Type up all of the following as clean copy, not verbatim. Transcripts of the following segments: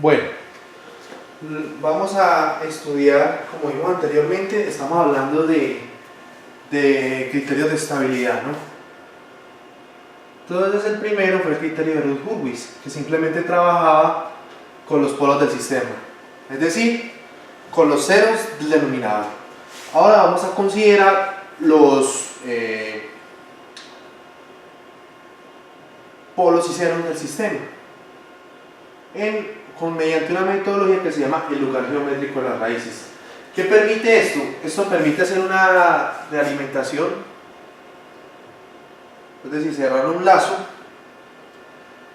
Bueno, vamos a estudiar, como vimos anteriormente, estamos hablando de criterios de estabilidad, ¿no? Entonces el primero fue el criterio de Routh-Hurwitz, que simplemente trabajaba con los polos del sistema, es decir, con los ceros del denominador. Ahora vamos a considerar los polos y ceros del sistema mediante una metodología que se llama el lugar geométrico de las raíces. ¿Qué permite esto? Esto permite hacer una realimentación, es decir, cerrar un lazo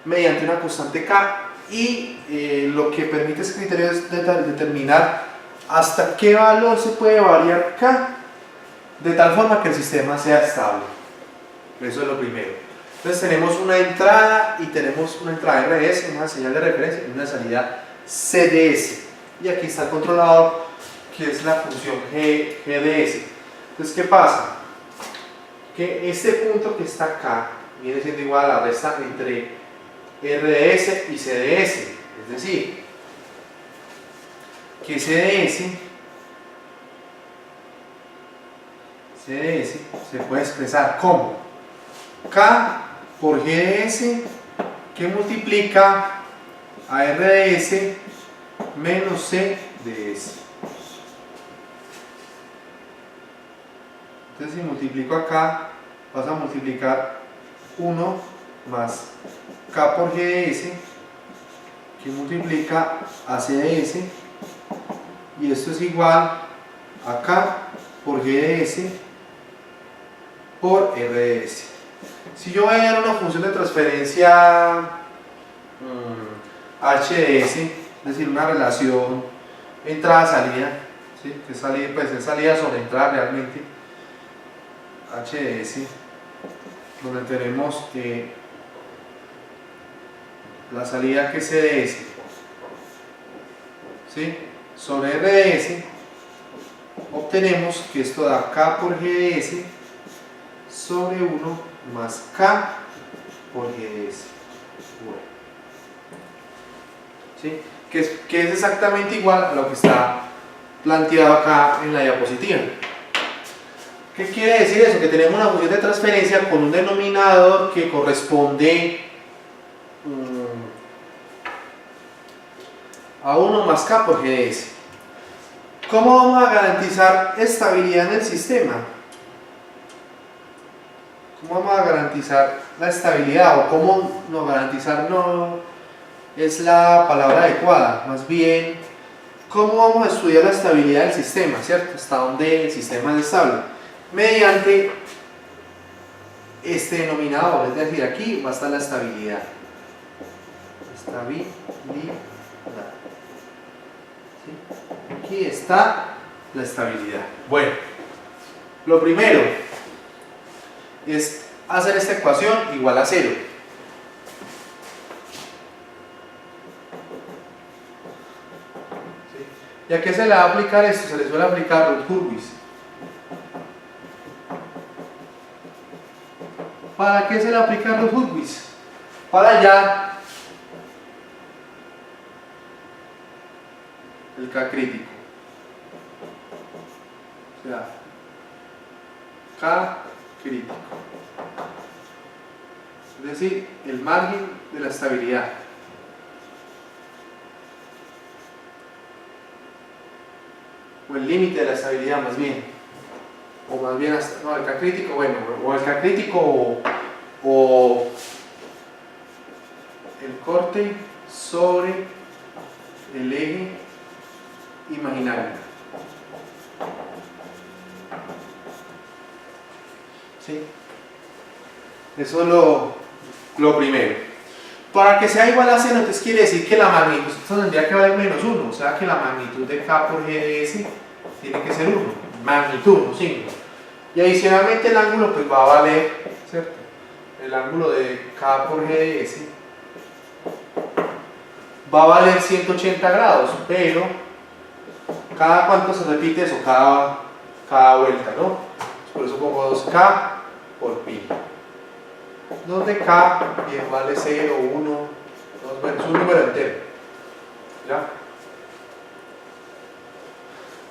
mediante una constante K, y lo que permite este criterio es determinar hasta qué valor se puede variar K de tal forma que el sistema sea estable. Eso es lo primero. Entonces tenemos una entrada y tenemos una entrada RS, una señal de referencia, y una salida CDS. Y aquí está el controlador, que es la función GDS. Entonces, ¿qué pasa? Que este punto que está acá viene siendo igual a la resta entre RDS y CDS. Es decir, que CDS se puede expresar como K por GDS, que multiplica a RDS menos CDS. Entonces, si multiplico acá, vas a multiplicar 1 más K por GDS, que multiplica a CDS, y esto es igual a K por GDS por RDS. Si yo voy a dar una función de transferencia HDS, es decir, una relación entrada-salida, ¿sí? Que es salida, pues es salida sobre entrada realmente, HDS, donde tenemos la salida que es CDS, ¿sí? Sobre RDS, obtenemos que esto da K por GDS sobre 1 más K por GDS. Bueno. ¿Sí? Que es exactamente igual a lo que está planteado acá en la diapositiva. ¿Qué quiere decir eso? Que tenemos una función de transferencia con un denominador que corresponde a 1 más K por GDS. ¿Cómo vamos a garantizar estabilidad en el sistema? ¿Cómo vamos a garantizar la estabilidad? O cómo no garantizar no es la palabra adecuada, más bien cómo vamos a estudiar la estabilidad del sistema, ¿cierto? Hasta dónde el sistema es estable, mediante este denominador, es decir, aquí va a estar la estabilidad. Estabilidad. ¿Sí? Aquí está la estabilidad. Bueno, lo primero es hacer esta ecuación igual a 0. ¿Sí? ¿Y a qué se le va a aplicar esto? Se le suele aplicar Routh-Hurwitz. ¿Para qué se le aplica Routh-Hurwitz? Para hallar el K crítico. O sea, K crítico. Es decir, el margen de la estabilidad. O el límite de la estabilidad, más bien. O más bien, no, el K crítico, bueno, o el K crítico o el corte sobre el eje imaginario. ¿Sí? Eso es lo primero. Para que sea igual a 0, entonces quiere decir que la magnitud, esto tendría que valer menos 1, o sea que la magnitud de K por GDS tiene que ser 1, magnitud, no signo. Y adicionalmente el ángulo pues va a valer, ¿cierto? El ángulo de K por GDS va a valer 180 grados, pero ¿cada cuánto se repite eso? Cada vuelta, ¿no? Por eso pongo 2K por pi. 2 de K bien vale 0, 1, 2, bueno, es un número entero.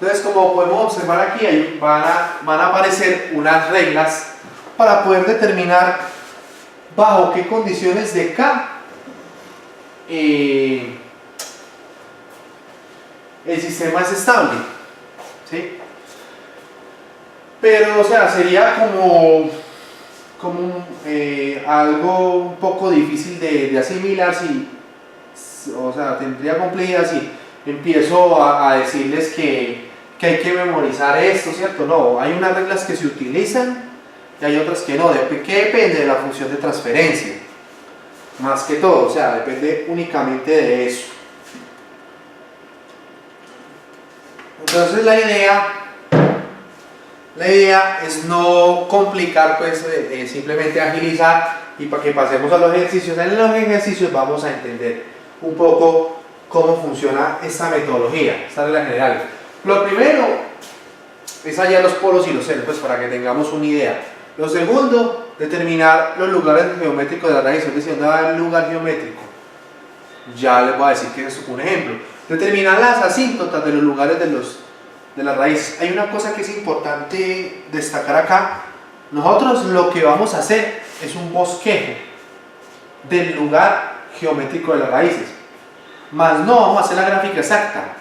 Entonces, como podemos observar aquí, ahí van a aparecer unas reglas para poder determinar bajo qué condiciones de K el sistema es estable, ¿sí? Pero, o sea, sería como algo un poco difícil de asimilar si, o sea, tendría complejidad si empiezo a decirles que hay que memorizar esto, ¿cierto? No, hay unas reglas que se utilizan y hay otras que no, que depende de la función de transferencia, más que todo, o sea, depende únicamente de eso. Entonces la idea es no complicar, pues simplemente agilizar y para que pasemos a los ejercicios. En los ejercicios vamos a entender un poco cómo funciona esta metodología, esta regla general. Lo primero es hallar los polos y los ceros, pues para que tengamos una idea. Lo segundo, determinar los lugares geométricos de la raíz, es decir, dónde va el lugar geométrico. Ya les voy a decir que es un ejemplo. Determinar las asíntotas de los lugares de la raíz. Hay una cosa que es importante destacar acá. Nosotros lo que vamos a hacer es un bosquejo del lugar geométrico de las raíces. Más no vamos a hacer la gráfica exacta.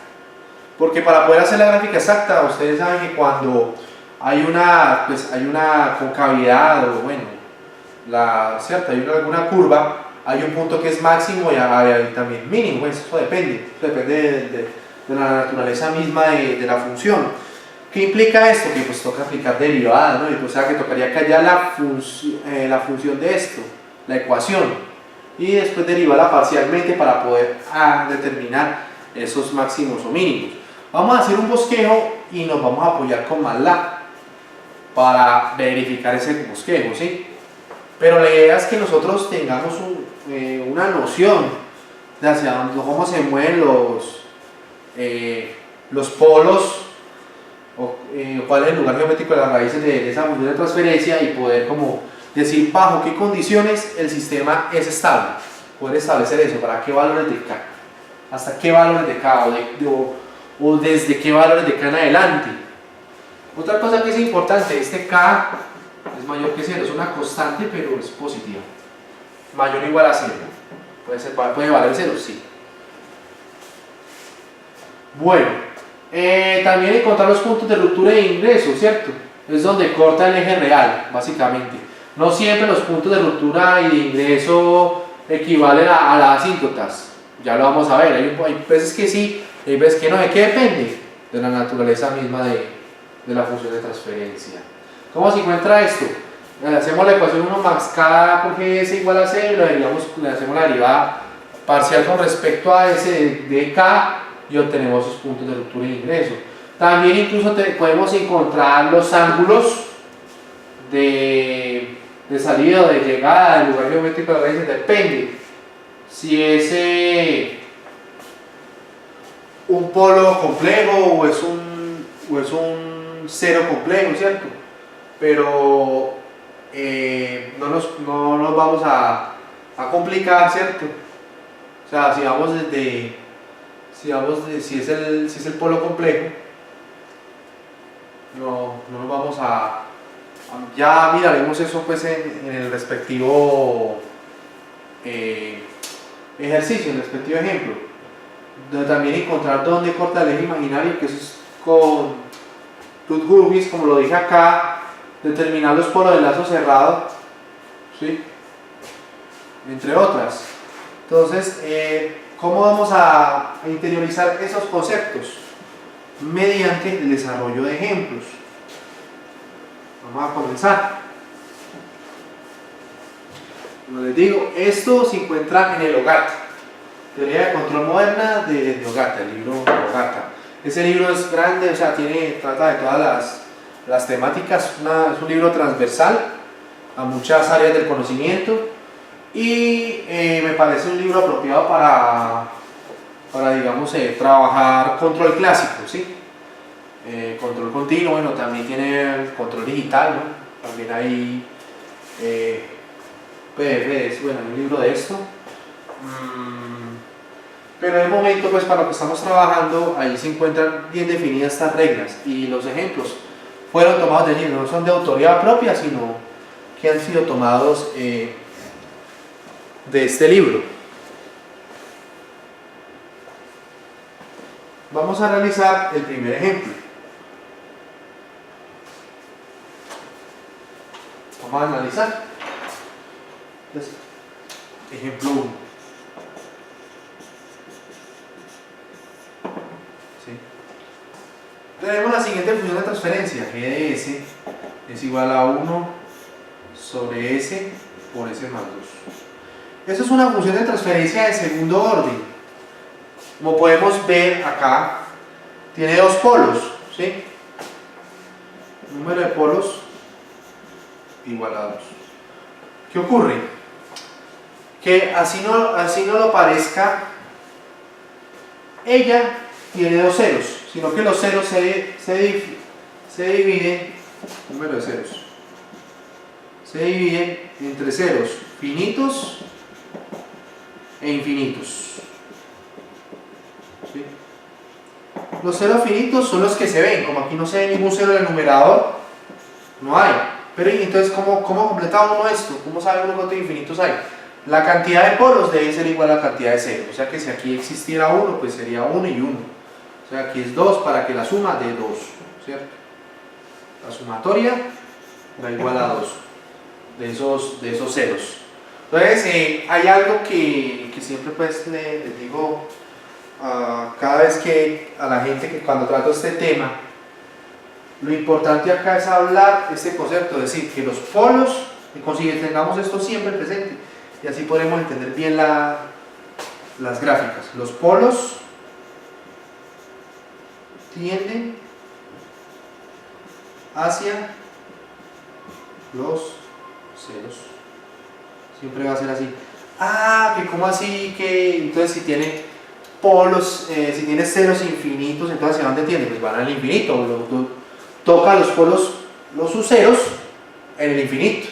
Porque para poder hacer la gráfica exacta, ustedes saben que cuando hay una concavidad o bueno, ¿cierto? Hay alguna curva, hay un punto que es máximo y hay también mínimo, pues eso depende de la naturaleza misma de la función. ¿Qué implica esto? Que pues toca aplicar derivadas, ¿no? O sea que tocaría que haya la función de esto, la ecuación, y después derivarla parcialmente para poder determinar esos máximos o mínimos. Vamos a hacer un bosquejo y nos vamos a apoyar con MATLAB para verificar ese bosquejo, ¿sí? Pero la idea es que nosotros tengamos una noción de hacia dónde, cómo se mueven los polos, cuál es el lugar geométrico de las raíces de esa función de transferencia y poder como decir bajo qué condiciones el sistema es estable. Poder establecer eso, para qué valores de K, hasta qué valores de K o desde qué valores de K en adelante. Otra cosa que es importante, este K es mayor que 0, es una constante pero es positiva, mayor o igual a 0, puede valer 0, sí. Bueno, también encontrar los puntos de ruptura e ingreso, ¿cierto? Es donde corta el eje real, básicamente. No siempre los puntos de ruptura y de ingreso equivalen a las asíntotas, ya lo vamos a ver, hay veces que sí, hay veces que no. ¿De qué depende? De la naturaleza misma de la función de transferencia. ¿Cómo se encuentra esto? Hacemos la ecuación 1 más K por G es igual a 0 y le hacemos la derivada parcial con respecto a S de K y obtenemos esos puntos de ruptura e ingreso. También incluso podemos encontrar los ángulos de salida o de llegada del lugar geométrico de la raíz. Depende si es un polo complejo o es un cero complejo, ¿cierto? Pero no nos vamos a complicar, ¿cierto? O sea, si es el polo complejo, no nos vamos ya miraremos eso pues en el respectivo ejercicio, en el respectivo ejemplo, donde también encontrar dónde corta el eje imaginario, que eso es con Ruth-Hurwitz, como lo dije acá, determinar los polos del lazo cerrado, ¿sí? Entre otras. Entonces, ¿cómo vamos a interiorizar esos conceptos? Mediante el desarrollo de ejemplos. Vamos a comenzar. Como les digo, esto se encuentra en el Ogata, Teoría de Control Moderna de Ogata, el libro Ogata. Ese libro es grande, o sea, trata de todas las temáticas, es un libro transversal a muchas áreas del conocimiento y me parece un libro apropiado para digamos, trabajar control clásico, ¿sí? Control continuo, bueno, también tiene control digital, ¿no? También hay PDFs, bueno, hay un libro de esto. Pero en el momento, pues para lo que estamos trabajando, ahí se encuentran bien definidas estas reglas y los ejemplos fueron tomados de allí, no son de autoría propia, sino que han sido tomados de este libro. Vamos a realizar el primer ejemplo. Vamos a analizar. Entonces, ejemplo 1. ¿Sí? Tenemos la siguiente función de transferencia. G de S es igual a 1 sobre S por S más 2. Eso es una función de transferencia de segundo orden. Como podemos ver acá, tiene dos polos, ¿sí? Número de polos igual a 2. ¿Qué ocurre? Que así no lo parezca, ella tiene dos ceros, sino que los ceros se dividen, número de ceros, se dividen entre ceros finitos e infinitos. ¿Sí? Los ceros finitos son los que se ven, como aquí no se ve ningún cero en el numerador, no hay. Pero entonces, ¿cómo completa uno esto? ¿Cómo sabe uno cuántos infinitos hay? La cantidad de polos debe ser igual a la cantidad de ceros, o sea que si aquí existiera 1, pues sería 1 y 1. O sea, aquí es 2 para que la suma dé 2, ¿cierto? La sumatoria da igual a 2 de esos ceros. Entonces, hay algo que siempre pues les digo cada vez que a la gente que cuando trato este tema, lo importante acá es hablar este concepto, es decir, que los polos, y consigue tengamos esto siempre presente, y así podremos entender bien las gráficas. Los polos tienden hacia los ceros. Siempre va a ser así. Ah, que como así, que entonces si tiene polos, si tiene ceros infinitos, entonces ¿hacia dónde tiende? Pues van al infinito. Toca los polos, sus ceros en el infinito,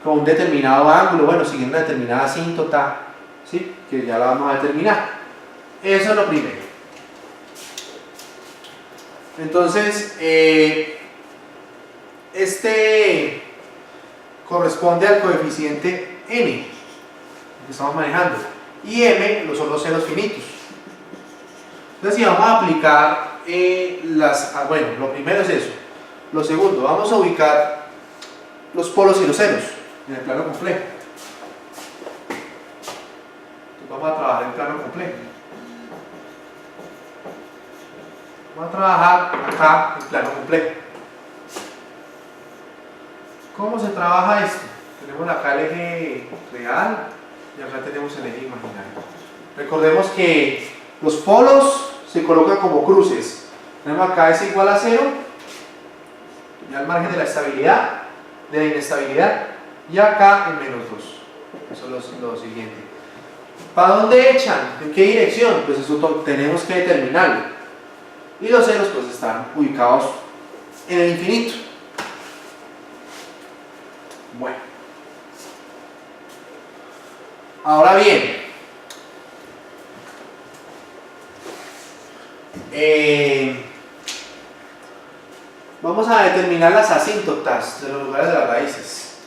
con un determinado ángulo, bueno, siguiendo una determinada asíntota, ¿sí? Que ya la vamos a determinar. Eso es lo primero. Entonces, este corresponde al coeficiente m que estamos manejando, y m son los ceros finitos. Entonces, si vamos a aplicar bueno, lo primero es eso. Lo segundo, vamos a ubicar los polos y los ceros en el plano complejo. Entonces, vamos a trabajar en plano complejo. Vamos a trabajar acá en plano complejo. ¿Cómo se trabaja esto? Tenemos acá el eje real y acá tenemos el eje imaginario. Recordemos que los polos se colocan como cruces. Tenemos acá es igual a 0, ya al margen de la estabilidad, de la inestabilidad, y acá en menos 2. Eso es lo siguiente. ¿Para dónde echan? ¿En qué dirección? Pues eso tenemos que determinarlo. Y los ceros pues están ubicados en el infinito. Bueno. Ahora bien, vamos a determinar las asíntotas de los lugares de las raíces.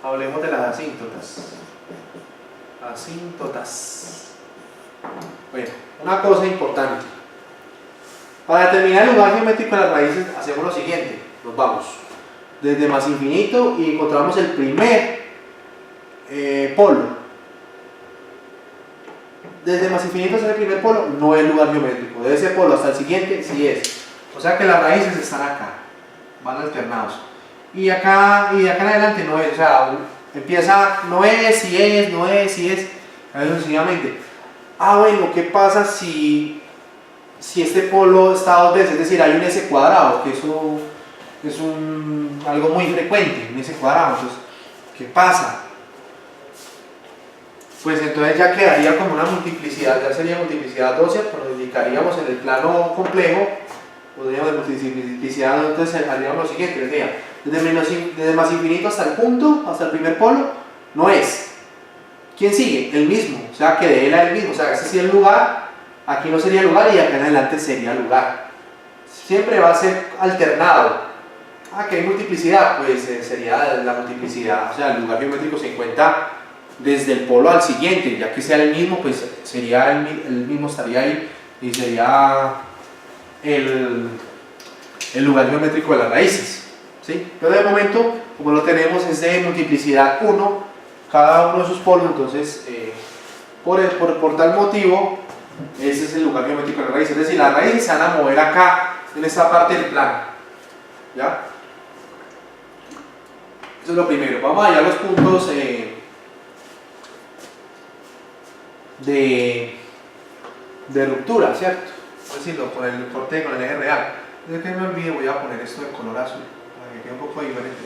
Hablemos de las asíntotas. Asíntotas. Bueno, una cosa importante. Para determinar el lugar geométrico de las raíces hacemos lo siguiente. Nos vamos desde más infinito y encontramos el primer polo. Desde más infinito hasta el primer polo no es lugar geométrico. De ese polo hasta el siguiente sí es. O sea que las raíces están acá, van alternados. Y acá y de acá en adelante no es. O sea, empieza, no es, si es, no es, si es, sucesivamente. Ah, bueno, ¿qué pasa si este polo está dos veces? Es decir, hay un S cuadrado, que eso es algo muy frecuente, un S cuadrado. Entonces, ¿qué pasa? Pues entonces ya quedaría como una multiplicidad, ya sería multiplicidad 12, pero lo indicaríamos en el plano complejo, podríamos de multiplicidad, entonces haríamos lo siguiente, desde más infinito hasta el punto, hasta el primer polo, no es. ¿Quién sigue? El mismo, o sea que de él a él mismo, o sea, este sí es el lugar, aquí no sería lugar y acá en adelante sería lugar. Siempre va a ser alternado. Ah, que hay multiplicidad, pues sería la multiplicidad, o sea, el lugar geométrico se encuentra desde el polo al siguiente, ya que sea el mismo, pues sería el mismo estaría ahí y sería el lugar geométrico de las raíces, ¿sí? Pero de momento, como lo tenemos, es de multiplicidad 1, cada uno de sus polos, entonces por tal motivo, ese es el lugar geométrico de las raíces, es decir, las raíces se van a mover acá, en esta parte del plano, ¿ya? Eso es lo primero. Vamos allá a los puntos de ruptura, ¿cierto? Es decir, con el corte con el eje real. Desde que me olvide, voy a poner esto de color azul para que quede un poco diferente.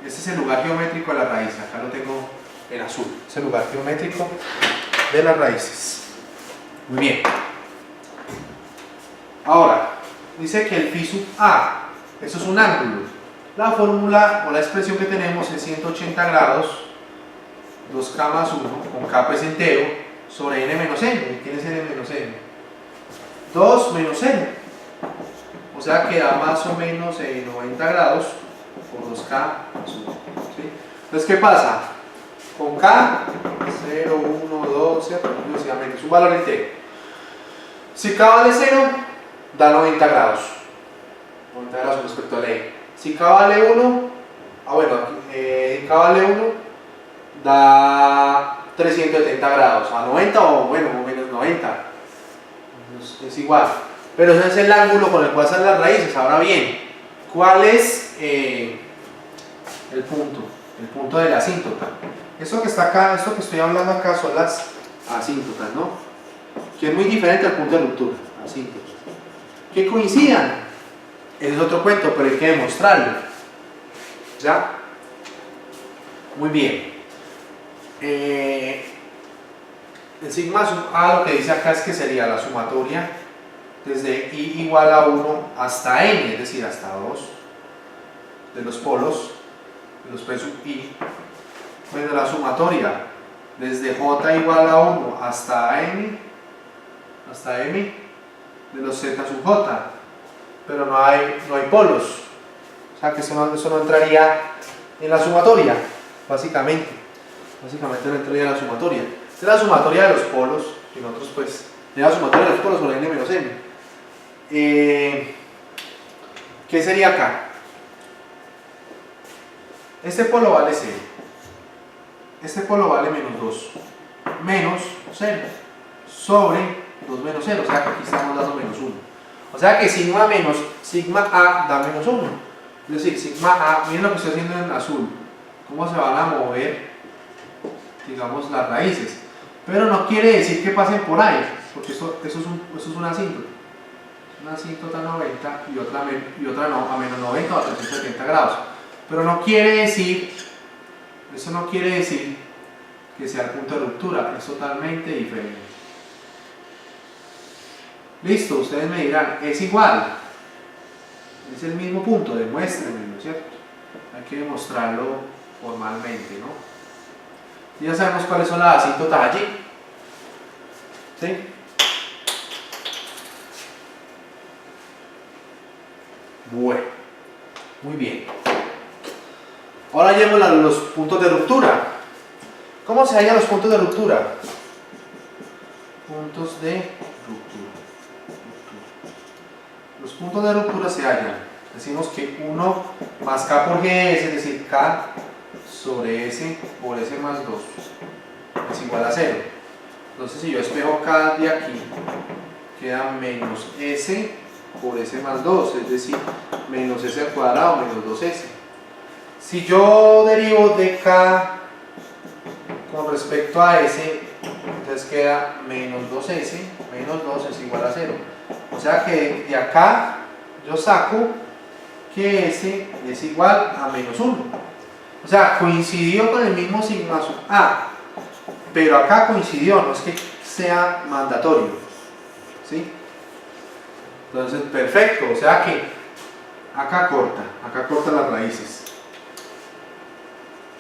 Este es el lugar geométrico de la raíz, acá lo tengo en azul. Es el lugar geométrico de las raíces. Muy bien. Ahora, dice que el phi sub a, eso es un ángulo. La fórmula o la expresión que tenemos es 180 grados, 2k más 1, con k pues entero, sobre n menos n. ¿Quién es n menos n? 2 menos n. O sea que da más o menos 90 grados por 2k más 1. ¿Sí? Entonces, ¿qué pasa? Con k, 0, 1, 2, sucesivamente, es un valor entero. Si k vale 0, da 90 grados. 90 grados con respecto al eje. Si k vale 1, k vale 1, da 370 grados, a 90 o menos 90. Es igual. Pero ese es el ángulo con el cual salen las raíces. Ahora bien, ¿cuál es el punto? El punto de la asíntota. Esto que está acá, esto que estoy hablando acá son las asíntotas, ¿no? Que es muy diferente al punto de ruptura. Asíntotas. Que coincidan. Ese es otro cuento, pero hay que demostrarlo. ¿Ya? Muy bien. El sigma sub a lo que dice acá es que sería la sumatoria desde i igual a 1 hasta n, es decir, hasta 2 de los polos, de los p sub i, pues de la sumatoria desde j igual a 1 hasta n, hasta m, de los z sub j, pero no hay polos, o sea que eso no entraría en la sumatoria, básicamente no entraría en la sumatoria. Esta es la sumatoria de los polos, y nosotros pues, es la sumatoria de los polos sobre n menos m. ¿Qué sería acá? Este polo vale 0, este polo vale menos 2, menos 0, sobre 2 menos 0, o sea que aquí estamos dando menos 1. O sea que sigma menos sigma a da menos 1. Es decir, sigma a, miren lo que estoy haciendo en azul, cómo se van a mover, digamos, las raíces. Pero no quiere decir que pasen por ahí, porque eso es una asíntota. Una asíntota 90 y otra no, a menos 90 o a 370 grados. Pero no quiere decir, eso no quiere decir que sea el punto de ruptura, es totalmente diferente. Listo, ustedes me dirán, es igual, es el mismo punto, demuéstrenmelo, ¿cierto? Hay que demostrarlo formalmente, ¿no? Ya sabemos cuáles son las asíntotas allí. ¿Sí? Bueno, muy bien. Ahora llevamos los puntos de ruptura. ¿Cómo se hallan los puntos de ruptura? Puntos de ruptura. Los puntos de ruptura se hallan. Decimos que 1 más k por gs, es decir, k sobre s por s más 2 es igual a 0. Entonces si yo espejo k de aquí, queda menos s por s más 2, es decir, menos s al cuadrado menos 2s. Si yo derivo de k con respecto a s, entonces queda menos 2s, menos 2 es igual a 0. O sea que de acá yo saco que s es igual a menos 1. O sea, coincidió con el mismo sigma sub a, pero acá coincidió, no es que sea mandatorio. ¿Sí? Entonces, perfecto, o sea que acá corta las raíces.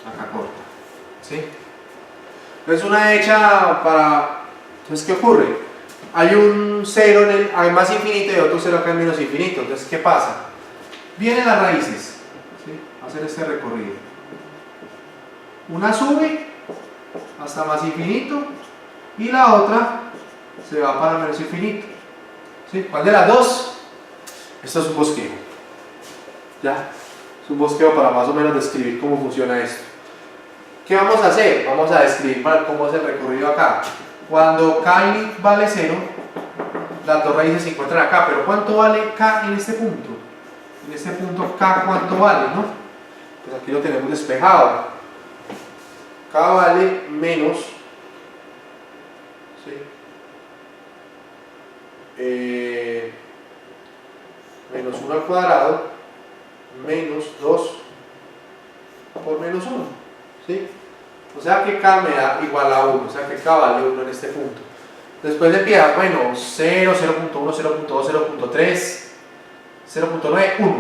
Acá corta. ¿Sí? Entonces una hecha para... Entonces, ¿qué ocurre? Hay un 0 en el hay más infinito y otro 0 acá en menos infinito. Entonces, ¿qué pasa? Vienen las raíces, ¿sí? Hacer este recorrido. Una sube hasta más infinito y la otra se va para menos infinito. ¿Sí? ¿Cuál de las dos? Esto es un bosquejo. ¿Ya? Es un bosquejo para más o menos describir cómo funciona esto. ¿Qué vamos a hacer? Vamos a describir cómo es el recorrido acá. Cuando k vale 0, las dos raíces se encuentran acá, pero ¿cuánto vale k en este punto? En este punto k, ¿cuánto vale? ¿No? Pues aquí lo tenemos despejado. K vale menos, ¿sí? Menos 1 al cuadrado menos 2 por menos 1, ¿sí? O sea que k me da igual a 1, o sea que k vale 1 en este punto. Después empieza, bueno, 0, 0.1, 0.2, 0.3, 0.9, 1,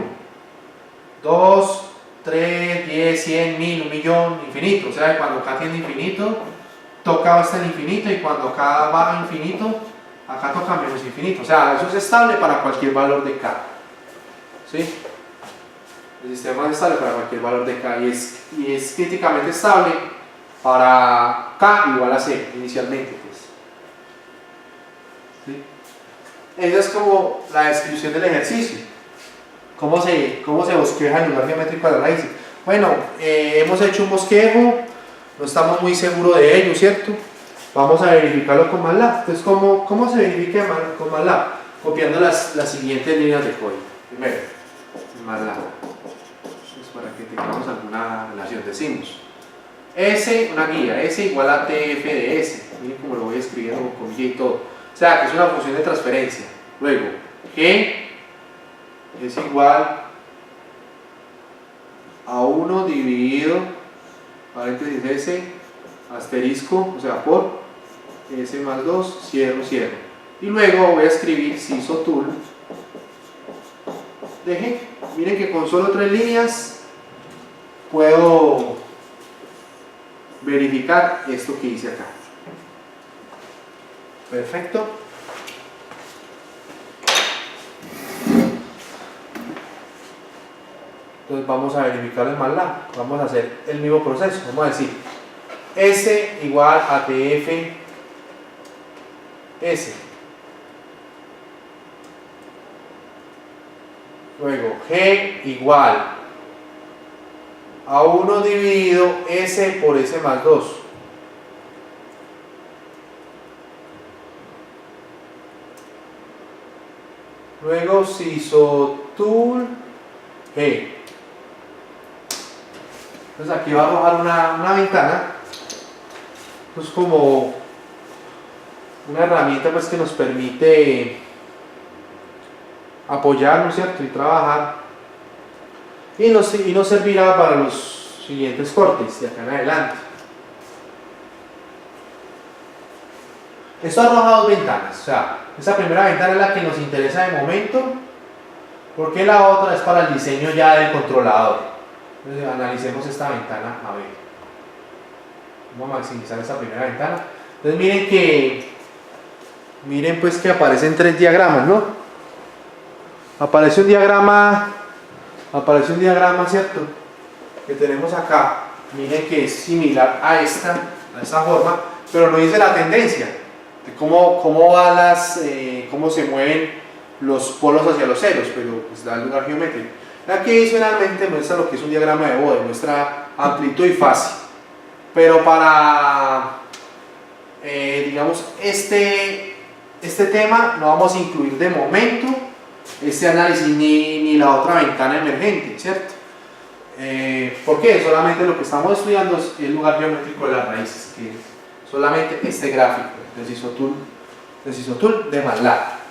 2, 3, 10, 100, 1000, 1 millón, infinito. O sea que cuando k tiene infinito, toca hasta el infinito, y cuando k va a infinito, acá toca menos infinito. O sea, eso es estable para cualquier valor de k. ¿Sí? El sistema es estable para cualquier valor de k y es críticamente estable para k igual a 0 inicialmente. Pues. ¿Sí? Esa es como la descripción del ejercicio. ¿Cómo se bosqueja el lugar geométrico de la raíz? Bueno, hemos hecho un bosquejo, no estamos muy seguros de ello, ¿cierto? Vamos a verificarlo con MATLAB. Entonces, ¿cómo se verifica con MATLAB? Copiando las siguientes líneas de código. Primero, MATLAB. Pues para que tengamos alguna relación, decimos S, una guía, S igual a TF de S. Miren cómo lo voy escribiendo con Y y todo. O sea, que es una función de transferencia. Luego, G es igual a 1 dividido, paréntesis S, asterisco, o sea, por S más 2, cierro. Y luego voy a escribir SISOTOOL de G. Miren que con solo 3 líneas puedo verificar esto que hice acá. Perfecto. Entonces vamos a verificar el MATLAB. Vamos a hacer el mismo proceso. Vamos a decir S igual a TF S. Luego G igual a 1 dividido S por S más 2. Luego SISOTOOL G. Entonces aquí va a arrojar una ventana. Esto es como una herramienta pues que nos permite apoyarnos, ¿cierto? Y trabajar. Y nos servirá para los siguientes cortes de acá en adelante. Esto arroja dos ventanas. O sea, esa primera ventana es la que nos interesa de momento, porque la otra es para el diseño ya del controlador. Entonces analicemos esta ventana a ver. Vamos a maximizar esta primera ventana. Entonces miren pues que aparecen 3 diagramas, ¿no? Aparece un diagrama, ¿cierto? Que tenemos acá. Miren que es similar a esta forma, pero no dice la tendencia de cómo se mueven los polos hacia los ceros, pero pues da el lugar geométrico. Aquí adicionalmente muestra lo que es un diagrama de Bode, muestra amplitud y fase. Pero para, digamos, este tema no vamos a incluir de momento este análisis ni la otra ventana emergente, ¿cierto? ¿Por qué? Solamente lo que estamos estudiando es el lugar geométrico de las raíces, que es solamente este gráfico del SISOTOOL de MATLAB.